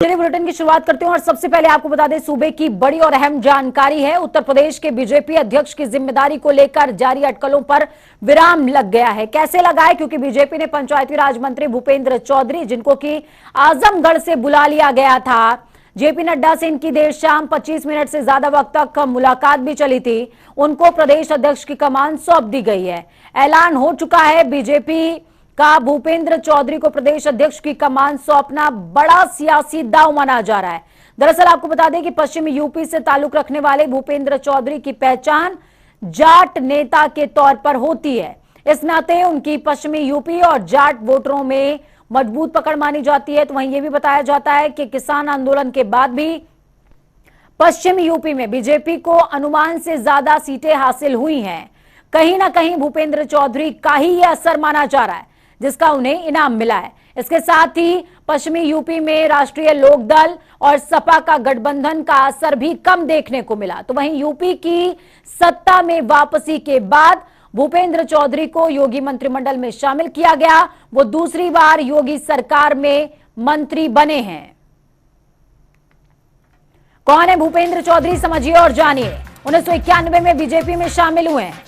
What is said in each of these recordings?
चलिए बुलेटिन की शुरुआत करते हैं और सबसे पहले आपको बता दें सूबे की बड़ी और अहम जानकारी है। उत्तर प्रदेश के बीजेपी अध्यक्ष की जिम्मेदारी को लेकर जारी अटकलों पर विराम लग गया है। कैसे लगा है? क्योंकि बीजेपी ने पंचायती राज मंत्री भूपेंद्र चौधरी, जिनको कि आजमगढ़ से बुला लिया गया था, जेपी नड्डा से इनकी देर शाम 25 मिनट से ज्यादा वक्त तक मुलाकात भी चली थी, उनको प्रदेश अध्यक्ष की कमान सौंप दी गई है। ऐलान हो चुका है बीजेपी का भूपेंद्र चौधरी को प्रदेश अध्यक्ष की कमान सौंपना बड़ा सियासी दांव माना जा रहा है। दरअसल आपको बता दें कि पश्चिमी यूपी से ताल्लुक रखने वाले भूपेंद्र चौधरी की पहचान जाट नेता के तौर पर होती है। इस नाते उनकी पश्चिमी यूपी और जाट वोटरों में मजबूत पकड़ मानी जाती है। तो वहीं यह भी बताया जाता है कि किसान आंदोलन के बाद भी पश्चिमी यूपी में बीजेपी को अनुमान से ज्यादा सीटें हासिल हुई हैं। कहीं ना कहीं भूपेंद्र चौधरी का ही यह असर माना जा रहा है, जिसका उन्हें इनाम मिला है। इसके साथ ही पश्चिमी यूपी में राष्ट्रीय लोकदल और सपा का गठबंधन का असर भी कम देखने को मिला। तो वहीं यूपी की सत्ता में वापसी के बाद भूपेंद्र चौधरी को योगी मंत्रिमंडल में शामिल किया गया। वो दूसरी बार योगी सरकार में मंत्री बने हैं। कौन है भूपेंद्र चौधरी, समझिए और जानिए। 1991 में बीजेपी में शामिल हुए हैं।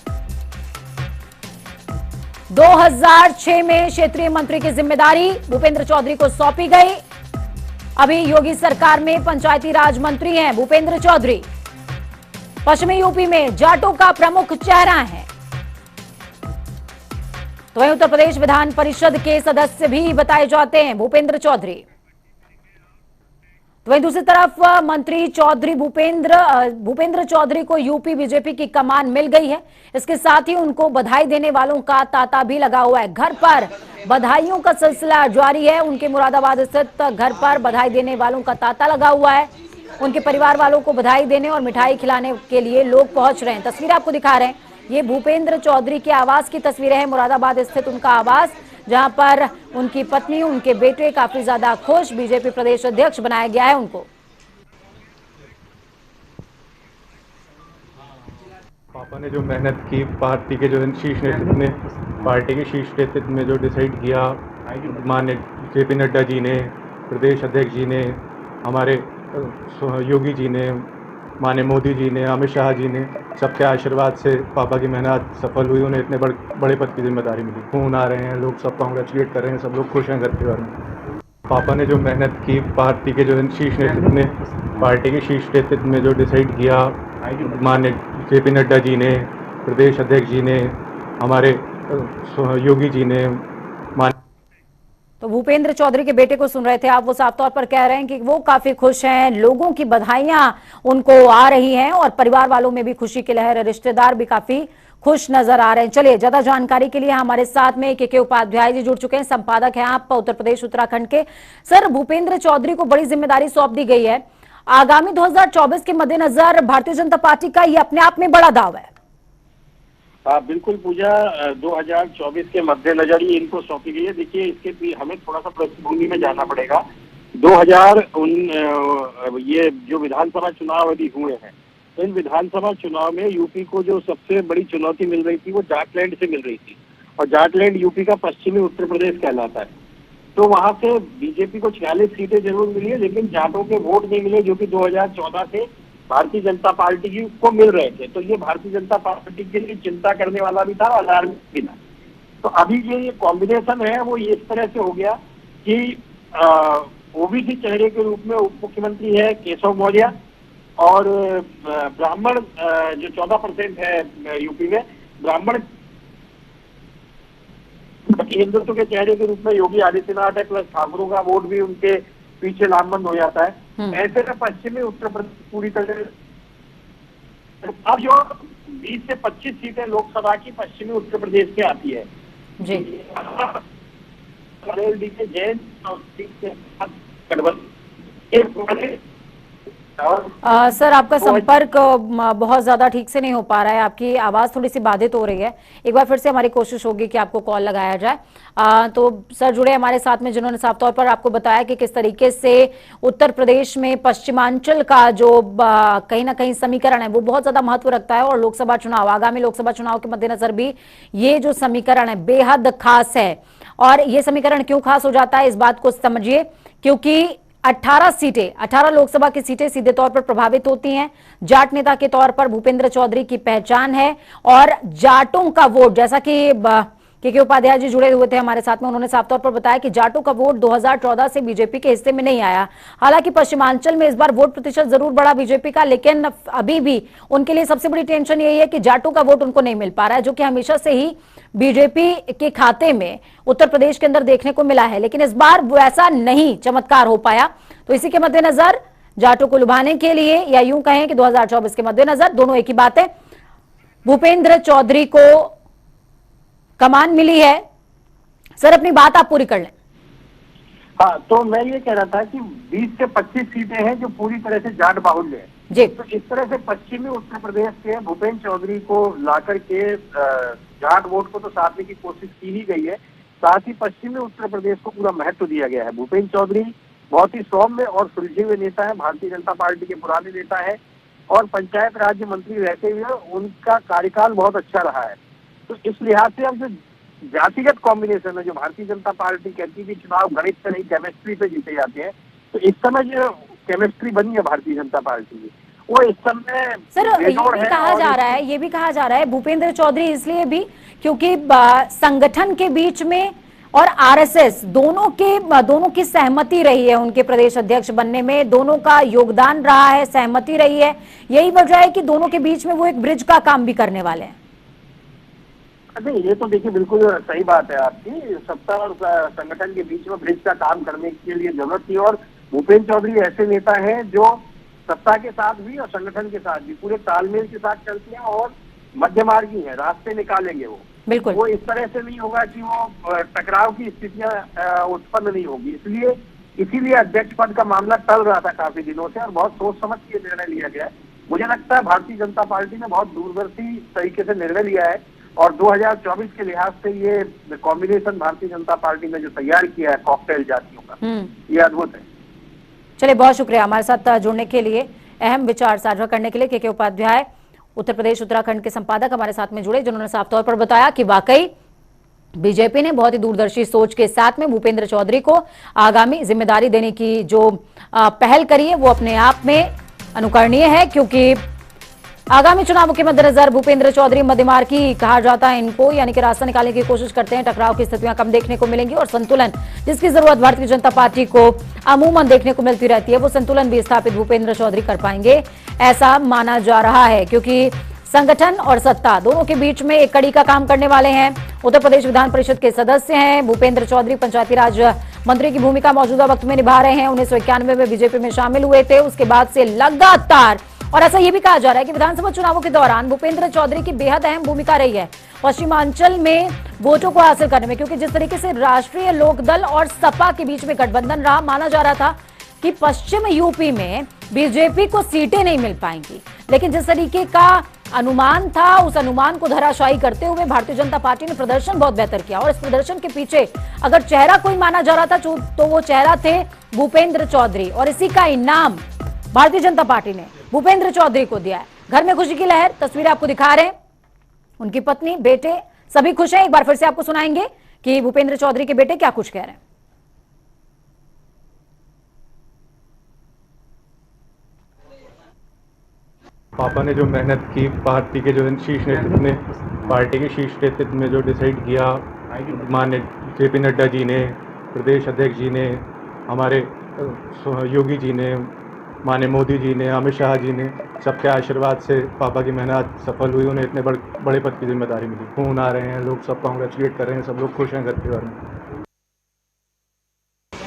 2006 में क्षेत्रीय मंत्री की जिम्मेदारी भूपेंद्र चौधरी को सौंपी गई। अभी योगी सरकार में पंचायती राज मंत्री हैं भूपेंद्र चौधरी। पश्चिमी यूपी में जाटों का प्रमुख चेहरा है। तो वहीं उत्तर प्रदेश विधान परिषद के सदस्य भी बताए जाते हैं भूपेंद्र चौधरी। तो वहीं दूसरी तरफ मंत्री चौधरी भूपेंद्र चौधरी को यूपी बीजेपी की कमान मिल गई है। इसके साथ ही उनको बधाई देने वालों का तांता भी लगा हुआ है। घर पर बधाइयों का सिलसिला जारी है। उनके मुरादाबाद स्थित घर पर बधाई देने वालों का तांता लगा हुआ है। उनके परिवार वालों को बधाई देने और मिठाई खिलाने के लिए लोग पहुंच रहे हैं। तस्वीर आपको दिखा रहे हैं, ये भूपेंद्र चौधरी के आवास की तस्वीरें हैं। मुरादाबाद स्थित उनका आवास, जहां पर उनकी पत्नी, उनके बेटे काफी ज्यादा खुश। बीजेपी प्रदेश अध्यक्ष बनाया गया है उनको। पापा ने जो मेहनत की, पार्टी के जो शीर्ष नेतृत्व ने, पार्टी के शीर्ष नेतृत्व में जो डिसाइड किया, माननीय जेपी नड्डा जी ने, प्रदेश अध्यक्ष जी ने, हमारे योगी जी ने, माननीय मोदी जी ने, अमित शाह जी ने, सबके आशीर्वाद से पापा की मेहनत सफल हुई। उन्हें इतने बड़े पद की जिम्मेदारी मिली। खून आ रहे हैं, लोग सब कॉन्ग्रेचुलेट कर रहे हैं, सब लोग खुश हैं घर परिवार में। पापा ने जो मेहनत की, पार्टी के जो शीर्ष नेतृत्व ने, पार्टी के शीर्ष नेतृत्व में जो डिसाइड किया, माननीय जेपी नड्डा जी ने, प्रदेश अध्यक्ष जी ने, हमारे योगी जी ने। तो भूपेंद्र चौधरी के बेटे को सुन रहे थे आप। वो साफ तौर पर कह रहे हैं कि वो काफी खुश हैं, लोगों की बधाइयां उनको आ रही हैं और परिवार वालों में भी खुशी की लहर है। रिश्तेदार भी काफी खुश नजर आ रहे हैं। चलिए, ज्यादा जानकारी के लिए हमारे साथ में के उपाध्याय जी जुड़ चुके हैं, संपादक हैं आप उत्तर प्रदेश उत्तराखंड के। सर, भूपेंद्र चौधरी को बड़ी जिम्मेदारी सौंप दी गई है। आगामी 2024 के मद्देनजर भारतीय जनता पार्टी का ये अपने आप में बड़ा दाव है। बिल्कुल पूजा, 2024 के मद्देनजर ही इनको सौंपी गई है। देखिए, इसके हमें थोड़ा सा पृष्ठभूमि में जाना पड़ेगा। 2000 ये जो विधानसभा चुनाव अभी हुए हैं, तो इन विधानसभा चुनाव में यूपी को जो सबसे बड़ी चुनौती मिल रही थी वो जाटलैंड से मिल रही थी। और जाटलैंड यूपी का पश्चिमी उत्तर प्रदेश कहलाता है। तो वहां से बीजेपी को 46 सीटें जरूर मिली है, लेकिन जाटों के वोट नहीं मिले, जो कि 2014 से भारतीय जनता पार्टी की को मिल रहे थे। तो ये भारतीय जनता पार्टी के लिए चिंता करने वाला भी था, अलार्म भी था। तो अभी ये कॉम्बिनेशन है वो इस तरह से हो गया कि ओबीसी चेहरे के रूप में उप मुख्यमंत्री है केशव मौर्य, और ब्राह्मण जो 14% है यूपी में, ब्राह्मण हिंदुत्व के चेहरे के रूप में योगी आदित्यनाथ है, प्लस ठाकुरों का वोट भी उनके पीछे लामबंद हो जाता है। ऐसे में पश्चिमी उत्तर प्रदेश पूरी तरह, अब जो 20 से 25 सीटें लोकसभा की पश्चिमी उत्तर प्रदेश से आती है जी। जैन सर, आपका संपर्क बहुत ज्यादा ठीक से नहीं हो पा रहा है, आपकी आवाज थोड़ी सी बाधित हो रही है। एक बार फिर से हमारी कोशिश होगी कि आपको कॉल लगाया जाए। तो सर जुड़े हमारे साथ में, जिन्होंने साफ तौर पर आपको बताया कि किस तरीके से उत्तर प्रदेश में पश्चिमांचल का जो कहीं ना कहीं समीकरण है वो बहुत ज्यादा महत्व रखता है। और लोकसभा चुनाव, आगामी लोकसभा चुनाव के मद्देनजर भी ये जो समीकरण है बेहद खास है। और ये समीकरण क्यों खास हो जाता है, इस बात को समझिए, क्योंकि 18 सीटें, 18 लोकसभा की सीटें सीधे तौर पर प्रभावित होती हैं। जाट नेता के तौर पर भूपेंद्र चौधरी की पहचान है और जाटों का वोट, जैसा कि के उपाध्याय जी जुड़े हुए थे हमारे साथ में, उन्होंने साफ तौर पर बताया कि जाटों का वोट 2014 से बीजेपी के हिस्से में नहीं आया। हालांकि पश्चिमांचल में इस बार वोट प्रतिशत जरूर बढ़ा बीजेपी का, लेकिन अभी भी उनके लिए सबसे बड़ी टेंशन यही है कि जाटों का वोट उनको नहीं मिल पा रहा है, जो कि हमेशा से ही बीजेपी के खाते में उत्तर प्रदेश के अंदर देखने को मिला है। लेकिन इस बार वैसा नहीं चमत्कार हो पाया। तो इसी के मद्देनजर जाटों को लुभाने के लिए, या यूं कहें कि 2024 के मद्देनजर, दोनों एक ही बात है, भूपेंद्र चौधरी को कमान मिली है। सर अपनी बात आप पूरी कर लें। हाँ, तो मैं ये कह रहा था कि 20 से 25 सीटें हैं जो पूरी तरह से जाट बाहुल्य है जी। तो इस तरह से पश्चिमी उत्तर प्रदेश के भूपेंद्र चौधरी को लाकर के जाट वोट को तो साधने की कोशिश की ही गई है, साथ ही पश्चिमी उत्तर प्रदेश को पूरा महत्व दिया गया है। भूपेंद्र चौधरी बहुत ही सौम्य और सुलझे हुए नेता है, भारतीय जनता पार्टी के पुराने नेता है और पंचायत राज्य मंत्री रहते हुए उनका कार्यकाल बहुत अच्छा रहा है। तो इस लिहाज से अब जो जातिगत कॉम्बिनेशन है, जो भारतीय जनता पार्टी कहती है कि चुनाव गणित से नहीं केमिस्ट्री पे जीते जाते हैं, तो इस समय जो केमिस्ट्री बनी है भारतीय जनता पार्टी की, वो इस समय सर ये भी कहा जा रहा है, ये भी कहा जा रहा है भूपेंद्र चौधरी इसलिए भी क्योंकि संगठन के बीच में और आरएसएस दोनों की सहमति रही है उनके प्रदेश अध्यक्ष बनने में, दोनों का योगदान रहा है, सहमति रही है। यही वजह है कि दोनों के बीच में वो एक ब्रिज का काम भी करने वाले हैं। नहीं, ये तो देखिए बिल्कुल सही बात है आपकी। सत्ता और संगठन के बीच में ब्रिज का काम करने के लिए जरूरत थी और भूपेंद्र चौधरी ऐसे नेता हैं जो सत्ता के साथ भी और संगठन के साथ भी पूरे तालमेल के साथ चलते हैं और मध्यमार्गी है, रास्ते निकालेंगे वो। बिल्कुल, वो इस तरह से नहीं होगा कि वो टकराव की स्थितियां उत्पन्न नहीं होगी। इसीलिए अध्यक्ष पद का मामला टल रहा था काफी दिनों से और बहुत सोच समझ के निर्णय लिया गया है। मुझे लगता है भारतीय जनता पार्टी ने बहुत दूरदर्शी तरीके से निर्णय लिया है और 2024 के लिहाज से ये कॉम्बिनेशन भारतीय जनता पार्टी ने जो तैयार किया है कॉकटेल जातियों का, ये अद्भुत है। चलिए, बहुत शुक्रिया हमारे साथ जुड़ने के लिए, अहम विचार साझा करने के लिए। के उपाध्याय उत्तर प्रदेश उत्तराखंड के संपादक हमारे साथ में जुड़े, जिन्होंने साफ तौर पर बताया कि वाकई बीजेपी ने बहुत ही दूरदर्शी सोच के साथ में भूपेंद्र चौधरी को आगामी जिम्मेदारी देने की जो पहल करी है वो अपने आप में अनुकरणीय है, क्योंकि आगामी चुनावों के मद्देनजर भूपेंद्र चौधरी मध्यमार्गी कहा जाता है इनको, यानी कि रास्ता निकालने की कोशिश करते हैं। टकराव की स्थितियां कम देखने को मिलेंगी और संतुलन जिसकी जरूरत भारतीय जनता पार्टी को अमूमन देखने को मिलती रहती है, वो संतुलन भी स्थापित भूपेंद्र चौधरी कर पाएंगे, ऐसा माना जा रहा है। क्योंकि संगठन और सत्ता दोनों के बीच में एक कड़ी का काम करने वाले हैं। उत्तर प्रदेश विधान परिषद के सदस्य हैं भूपेंद्र चौधरी, पंचायती राज मंत्री की भूमिका मौजूदा वक्त में निभा रहे हैं। 1991 में बीजेपी में शामिल हुए थे, उसके बाद से लगातार, और ऐसा यह भी कहा जा रहा है कि विधानसभा चुनावों के दौरान भूपेंद्र चौधरी की बेहद अहम भूमिका रही है पश्चिमांचल में वोटों को हासिल करने में, क्योंकि जिस तरीके से राष्ट्रीय लोकदल और सपा के बीच में गठबंधन रहा, माना जा रहा था कि पश्चिम यूपी में बीजेपी को सीटें नहीं मिल पाएंगी, लेकिन जिस तरीके का अनुमान था उस अनुमान को धराशायी करते हुए भारतीय जनता पार्टी ने प्रदर्शन बहुत बेहतर किया। और इस प्रदर्शन के पीछे अगर चेहरा कोई माना जा रहा था तो वो चेहरा थे भूपेंद्र चौधरी, और इसी का इनाम भारतीय जनता पार्टी ने भूपेंद्र चौधरी को दिया है। घर में खुशी की लहर, तस्वीरें आपको दिखा रहे हैं, उनकी पत्नी, बेटे सभी खुश हैं। एक बार फिर से आपको सुनाएंगे कि भूपेंद्र चौधरी के बेटे क्या कुछ कह रहे हैं। पापा ने जो मेहनत की, पार्टी के जो शीर्ष नेतृत्व ने, पार्टी के शीर्ष नेतृत्व में जो डिसाइड किया, माननीय JP नड्डा जी ने, प्रदेश अध्यक्ष जी ने, हमारे योगी जी ने, माननीय मोदी जी ने, अमित शाह जी ने, सबके आशीर्वाद से पापा की मेहनत सफल हुई। उन्हें इतने बड़े पद की जिम्मेदारी मिली। फोन आ रहे हैं, लोग सब कांग्रेचुलेट कर रहे हैं, सब लोग खुश हैं घर परिवार में।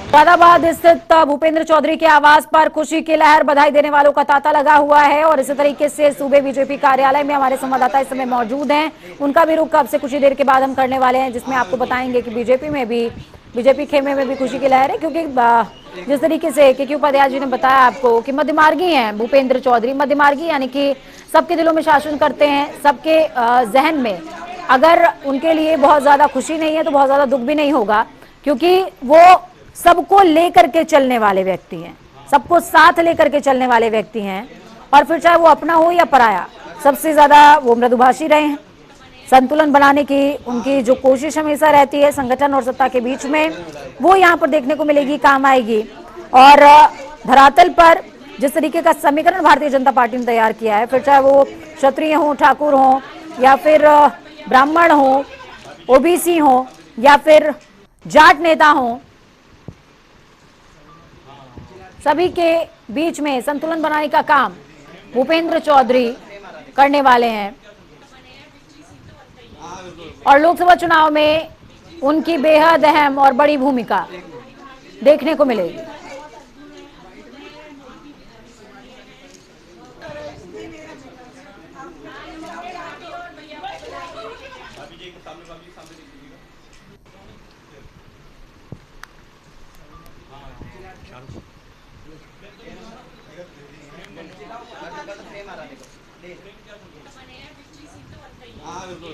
मुरादाबाद स्थित भूपेंद्र चौधरी के आवास पर खुशी की लहर, बधाई देने वालों का तांता लगा हुआ है। और इसी तरीके से सूबे बीजेपी कार्यालय में हमारे संवाददाता इस समय मौजूद हैं, उनका भी रुख अब से कुछ ही देर के बाद हम करने वाले हैं, जिसमें आपको बताएंगे कि बीजेपी खेमे में भी खुशी की लहर है, क्योंकि जिस तरीके से के उपाध्याय जी ने बताया आपको कि मध्यमार्गी हैं भूपेंद्र चौधरी। मध्यमार्गी यानी कि सबके दिलों में शासन करते हैं, सबके जहन में अगर उनके लिए बहुत ज्यादा खुशी नहीं है तो बहुत ज्यादा दुख भी नहीं होगा, क्योंकि वो सबको लेकर के चलने वाले व्यक्ति हैं, सबको साथ लेकर के चलने वाले व्यक्ति हैं। और फिर चाहे वो अपना हो या पराया, सबसे ज्यादा वो मृदुभाषी रहे हैं। संतुलन बनाने की उनकी जो कोशिश हमेशा रहती है संगठन और सत्ता के बीच में, वो यहाँ पर देखने को मिलेगी, काम आएगी। और धरातल पर जिस तरीके का समीकरण भारतीय जनता पार्टी ने तैयार किया है, फिर चाहे वो क्षत्रिय हो, ठाकुर हो, या फिर ब्राह्मण हो, ओबीसी हो, या फिर जाट नेता हो, सभी के बीच में संतुलन बनाने का काम भूपेंद्र चौधरी करने वाले हैं और लोकसभा चुनाव में उनकी बेहद अहम और बड़ी भूमिका देखने को मिलेगी।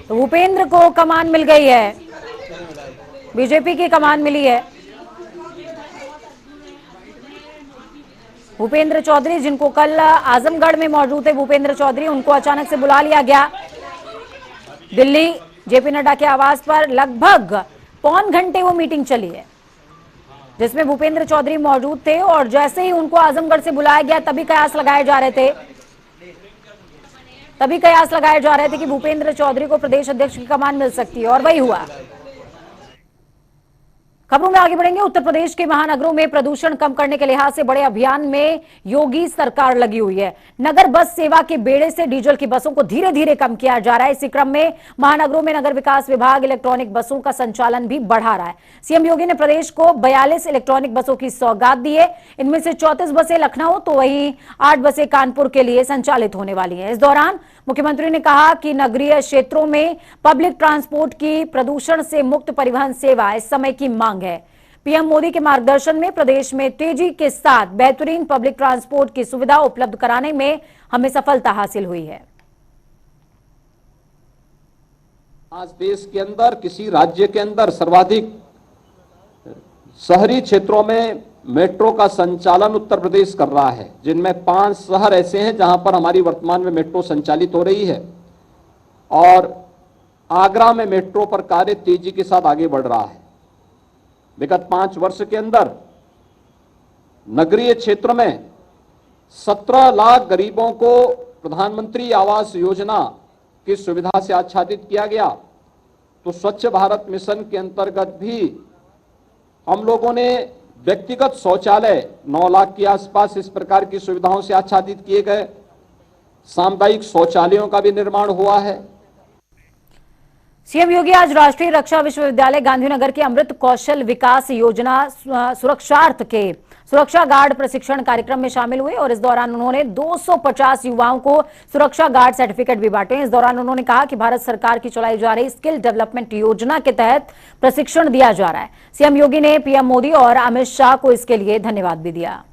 तो भूपेंद्र को कमान मिल गई है, बीजेपी की कमान मिली है। भूपेंद्र चौधरी, जिनको कल आजमगढ़ में मौजूद थे भूपेंद्र चौधरी, उनको अचानक से बुला लिया गया दिल्ली जेपी नड्डा के आवास पर। लगभग पौन घंटे वो मीटिंग चली है जिसमें भूपेंद्र चौधरी मौजूद थे और जैसे ही उनको आजमगढ़ से बुलाया गया तभी कयास लगाए जा रहे थे कि भूपेंद्र चौधरी को प्रदेश अध्यक्ष की कमान मिल सकती है और वही हुआ। खबरों में आगे बढ़ेंगे। उत्तर प्रदेश के महानगरों में प्रदूषण कम करने के लिहाज से बड़े अभियान में योगी सरकार लगी हुई है। नगर बस सेवा के बेड़े से डीजल की बसों को धीरे धीरे कम किया जा रहा है। इसी क्रम में महानगरों में नगर विकास विभाग इलेक्ट्रॉनिक बसों का संचालन भी बढ़ा रहा है। सीएम योगी ने प्रदेश को 42 इलेक्ट्रॉनिक बसों की सौगात दी है। इनमें से 34 बसें लखनऊ तो वहीं 8 बसें कानपुर के लिए संचालित होने वाली है। इस दौरान मुख्यमंत्री ने कहा कि नगरीय क्षेत्रों में पब्लिक ट्रांसपोर्ट की प्रदूषण से मुक्त परिवहन सेवा इस समय की मांग है। पीएम मोदी के मार्गदर्शन में प्रदेश में तेजी के साथ बेहतरीन पब्लिक ट्रांसपोर्ट की सुविधा उपलब्ध कराने में हमें सफलता हासिल हुई है। आज देश के अंदर किसी राज्य के अंदर सर्वाधिक शहरी क्षेत्रों में मेट्रो का संचालन उत्तर प्रदेश कर रहा है, जिनमें 5 शहर ऐसे हैं जहां पर हमारी वर्तमान में मेट्रो संचालित हो रही है और आगरा में मेट्रो पर कार्य तेजी के साथ आगे बढ़ रहा है। विगत 5 वर्ष के अंदर नगरीय क्षेत्र में 17 लाख गरीबों को प्रधानमंत्री आवास योजना की सुविधा से आच्छादित किया गया। तो स्वच्छ भारत मिशन के अंतर्गत भी हम लोगों ने व्यक्तिगत शौचालय 9 लाख के आसपास इस प्रकार की सुविधाओं से आच्छादित किए गए। सामुदायिक शौचालयों का भी निर्माण हुआ है। सीएम योगी आज राष्ट्रीय रक्षा विश्वविद्यालय गांधीनगर के अमृत कौशल विकास योजना सुरक्षार्थ के सुरक्षा गार्ड प्रशिक्षण कार्यक्रम में शामिल हुए और इस दौरान उन्होंने 250 युवाओं को सुरक्षा गार्ड सर्टिफिकेट भी बांटे। इस दौरान उन्होंने कहा कि भारत सरकार की चलाई जा रही स्किल डेवलपमेंट योजना के तहत प्रशिक्षण दिया जा रहा है। सीएम योगी ने पीएम मोदी और अमित शाह को इसके लिए धन्यवाद भी दिया।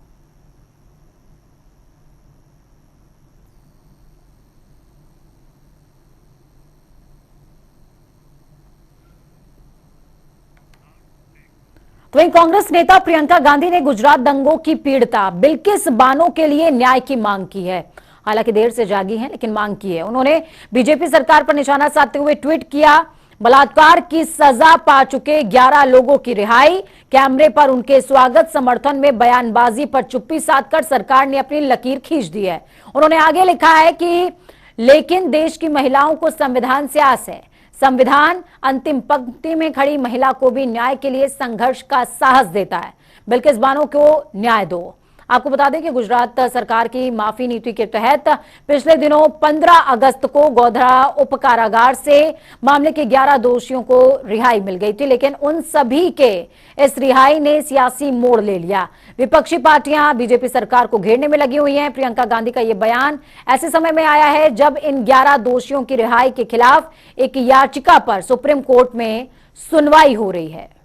वहीं कांग्रेस नेता प्रियंका गांधी ने गुजरात दंगों की पीड़िता बिल्किस बानो के लिए न्याय की मांग की है। हालांकि देर से जागी हैं लेकिन मांग की है। उन्होंने बीजेपी सरकार पर निशाना साधते हुए ट्वीट किया, बलात्कार की सजा पा चुके 11 लोगों की रिहाई, कैमरे पर उनके स्वागत समर्थन में बयानबाजी पर चुप्पी साधकर सरकार ने अपनी लकीर खींच दी है। उन्होंने आगे लिखा है कि लेकिन देश की महिलाओं को संविधान से आस है। संविधान अंतिम पंक्ति में खड़ी महिला को भी न्याय के लिए संघर्ष का साहस देता है। बिल्किस बानो को न्याय दो। आपको बता दें कि गुजरात सरकार की माफी नीति के तहत पिछले दिनों 15 अगस्त को गोधरा उप कारागार से मामले के 11 दोषियों को रिहाई मिल गई थी, लेकिन उन सभी के इस रिहाई ने सियासी मोड़ ले लिया। विपक्षी पार्टियां बीजेपी सरकार को घेरने में लगी हुई हैं। प्रियंका गांधी का यह बयान ऐसे समय में आया है जब इन 11 दोषियों की रिहाई के खिलाफ एक याचिका पर सुप्रीम कोर्ट में सुनवाई हो रही है।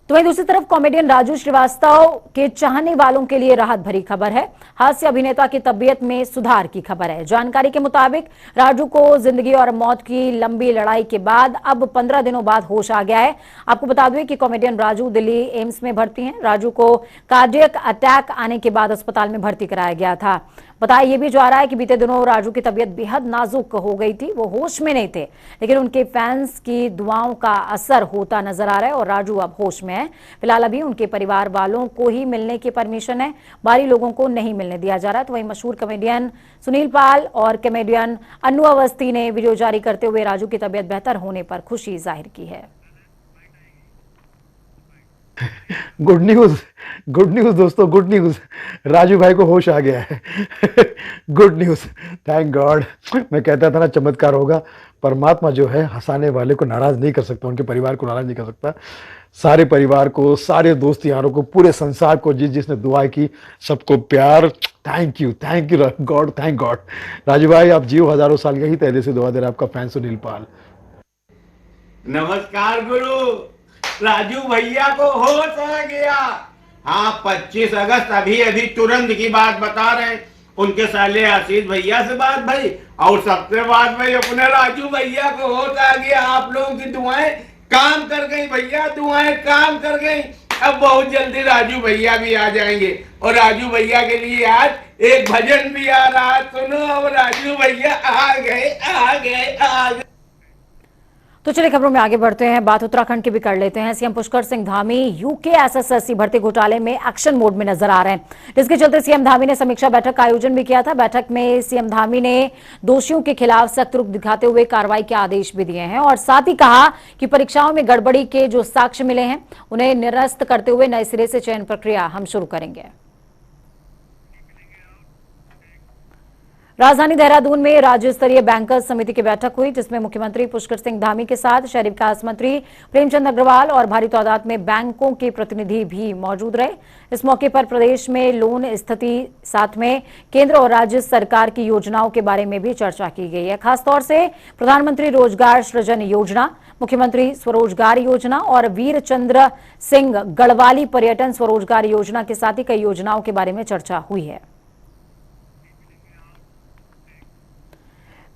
तो वहीं दूसरी तरफ कॉमेडियन राजू श्रीवास्तव के चाहने वालों के लिए राहत भरी खबर है। हास्य अभिनेता की तबीयत में सुधार की खबर है। जानकारी के मुताबिक राजू को जिंदगी और मौत की लंबी लड़ाई के बाद अब 15 दिनों बाद होश आ गया है। आपको बता दें कि कॉमेडियन राजू दिल्ली एम्स में भर्ती हैं। राजू को कार्डियक अटैक आने के बाद अस्पताल में भर्ती कराया गया था। बताया ये भी जा रहा है कि बीते दिनों राजू की तबीयत बेहद नाजुक हो गई थी, वो होश में नहीं थे, लेकिन उनके फैंस की दुआओं का असर होता नजर आ रहा है और राजू अब होश में है। फिलहाल अभी उनके परिवार वालों को ही मिलने की परमिशन है, बाहरी लोगों को नहीं मिलने दिया जा रहा है। तो वहीं मशहूर कॉमेडियन सुनील पाल और कॉमेडियन अन्नू अवस्थी ने वीडियो जारी करते हुए राजू की तबीयत बेहतर होने पर खुशी जाहिर की है। गुड न्यूज दोस्तों, गुड न्यूज, राजू भाई को होश आ गया है। Good news, thank God. मैं कहता था ना चमत्कार होगा। परमात्मा जो है हंसाने वाले को नाराज नहीं कर सकता, उनके परिवार को नाराज नहीं कर सकता। सारे परिवार को, सारे दोस्त यारों को, पूरे संसार को, जिसने दुआ की सबको प्यार। Thank you God, thank God. Raju भाई आप जियो हजारों साल, यही तहदे से दुआ दे रहा है आपका फैन सुनील पाल। नमस्कार गुरु, राजू भैया को होश आ गया। हाँ, 25 अगस्त अभी तुरंत की बात बता रहे हैं। उनके साले आशीष भैया से बात भाई, और सबसे बात भाई अपने राजू भैया को होश आ गया। आप लोगों की दुआएं काम कर गई भैया, दुआएं काम कर गई। अब बहुत जल्दी राजू भैया भी आ जाएंगे और राजू भैया के लिए आज एक भजन भी आ रहा है, सुनो। अब राजू भैया आ गए। तो चलिए खबरों में आगे बढ़ते हैं, बात उत्तराखंड की भी कर लेते हैं। CM Pushkar Singh Dhami UK SSC भर्ती घोटाले में एक्शन मोड में नजर आ रहे हैं, जिसके चलते सीएम धामी ने समीक्षा बैठक का आयोजन भी किया था। बैठक में सीएम धामी ने दोषियों के खिलाफ सख्त रुख दिखाते हुए कार्रवाई के आदेश भी दिए हैं और साथ ही कहा कि परीक्षाओं में गड़बड़ी के जो साक्ष्य मिले हैं उन्हें निरस्त करते हुए नए सिरे से चयन प्रक्रिया हम शुरू करेंगे। राजधानी देहरादून में राज्य स्तरीय बैंकर्स समिति की बैठक हुई, जिसमें मुख्यमंत्री पुष्कर सिंह धामी के साथ शहरी विकास मंत्री प्रेमचंद अग्रवाल और भारी तादाद में बैंकों के प्रतिनिधि भी मौजूद रहे। इस मौके पर प्रदेश में लोन स्थिति, साथ में केंद्र और राज्य सरकार की योजनाओं के बारे में भी चर्चा की गई है। खासतौर से प्रधानमंत्री रोजगार सृजन योजना, मुख्यमंत्री स्वरोजगार योजना और वीर चंद्र सिंह गढ़वाली पर्यटन स्वरोजगार योजना के साथ ही कई योजनाओं के बारे में चर्चा हुई है।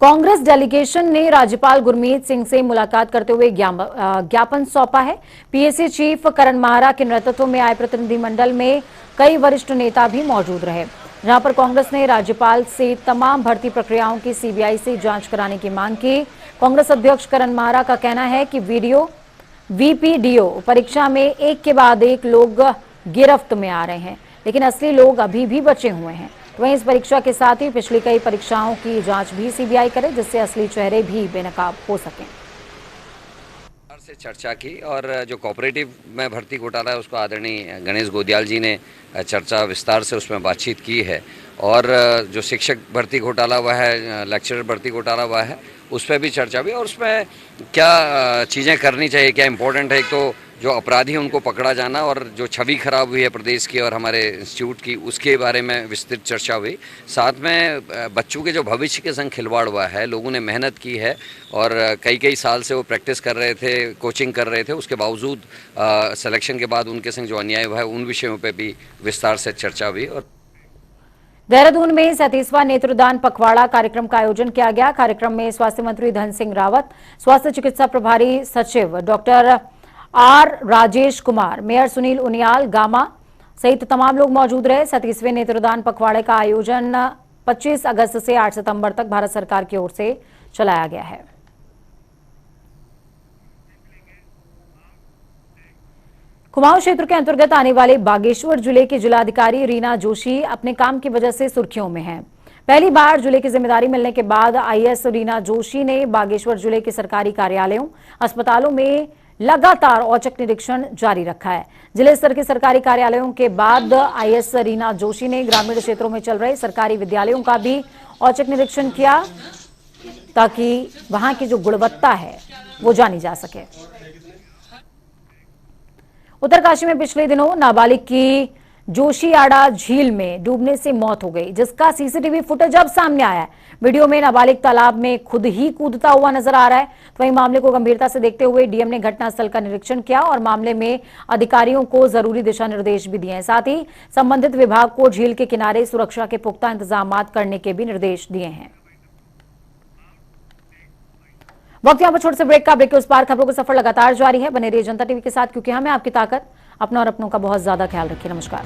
कांग्रेस डेलीगेशन ने राज्यपाल गुरमीत सिंह से मुलाकात करते हुए ज्ञापन सौंपा है। पीएसी चीफ करण माहरा के नेतृत्व में आए प्रतिनिधिमंडल में कई वरिष्ठ नेता भी मौजूद रहे, जहां पर कांग्रेस ने राज्यपाल से तमाम भर्ती प्रक्रियाओं की सीबीआई से जांच कराने की मांग की। कांग्रेस अध्यक्ष करण माहरा का कहना है कि वीपीडीओ परीक्षा में एक के बाद एक लोग गिरफ्त में आ रहे हैं, लेकिन असली लोग अभी भी बचे हुए हैं। वहीं इस परीक्षा के साथ ही पिछली कई परीक्षाओं की जांच भी सीबीआई करे, जिससे असली चेहरे भी बेनकाब हो सकें। से चर्चा की और जो कोऑपरेटिव में भर्ती घोटाला है उसको आदरणीय गणेश गोदियाल जी ने चर्चा विस्तार से उसमें बातचीत की है और जो शिक्षक भर्ती घोटाला हुआ है, लेक्चरर भर्ती घोटाला हुआ है, उस पर भी चर्चा हुई और उसमें क्या चीज़ें करनी चाहिए, क्या इम्पोर्टेंट है। एक तो जो अपराधी हैं उनको पकड़ा जाना और जो छवि खराब हुई है प्रदेश की और हमारे इंस्टीट्यूट की, उसके बारे में विस्तृत चर्चा हुई। साथ में बच्चों के जो भविष्य के संग खिलवाड़ हुआ है, लोगों ने मेहनत की है और कई साल से वो प्रैक्टिस कर रहे थे, कोचिंग कर रहे थे, उसके बावजूद सिलेक्शन के बाद उनके संग जो अन्याय हुआ है उन विषयों पर भी विस्तार से चर्चा हुई। और देहरादून में 37वां नेत्रदान पखवाड़ा कार्यक्रम का आयोजन किया गया। कार्यक्रम में स्वास्थ्य मंत्री धन सिंह रावत, स्वास्थ्य चिकित्सा प्रभारी सचिव doctor R Rajesh Kumar, mayor Sunil Uniyal Gama सहित तमाम लोग मौजूद रहे। 37वें नेत्रदान पखवाड़े का आयोजन 25 अगस्त से 8 सितंबर तक भारत सरकार की ओर से चलाया गया है। कुमाऊं क्षेत्र के अंतर्गत आने वाले बागेश्वर जिले की जिलाधिकारी रीना जोशी अपने काम की वजह से सुर्खियों में हैं। पहली बार जिले की जिम्मेदारी मिलने के बाद आईएएस रीना जोशी ने बागेश्वर जिले के सरकारी कार्यालयों, अस्पतालों में लगातार औचक निरीक्षण जारी रखा है। जिले स्तर के सरकारी कार्यालयों के बाद आईएएस रीना जोशी ने ग्रामीण क्षेत्रों में चल रहे सरकारी विद्यालयों का भी औचक निरीक्षण किया, ताकि वहां की जो गुणवत्ता है वो जानी जा सके। उत्तरकाशी में पिछले दिनों नाबालिग की जोशीआड़ा झील में डूबने से मौत हो गई, जिसका सीसीटीवी फुटेज अब सामने आया है। वीडियो में नाबालिग तालाब में खुद ही कूदता हुआ नजर आ रहा है। तो वहीं मामले को गंभीरता से देखते हुए डीएम ने घटनास्थल का निरीक्षण किया और मामले में अधिकारियों को जरूरी दिशा निर्देश भी दिए हैं। साथ ही संबंधित विभाग को झील के किनारे सुरक्षा के पुख्ता इंतजाम करने के भी निर्देश दिए हैं। वक्त यहाँ पर छोटे से ब्रेक का। ब्रेक के उस पार खबरों का सफर लगातार जारी है। बने रहिए जनता टीवी के साथ, क्योंकि हमें आपकी ताकत। अपना और अपनों का बहुत ज्यादा ख्याल रखिए। नमस्कार।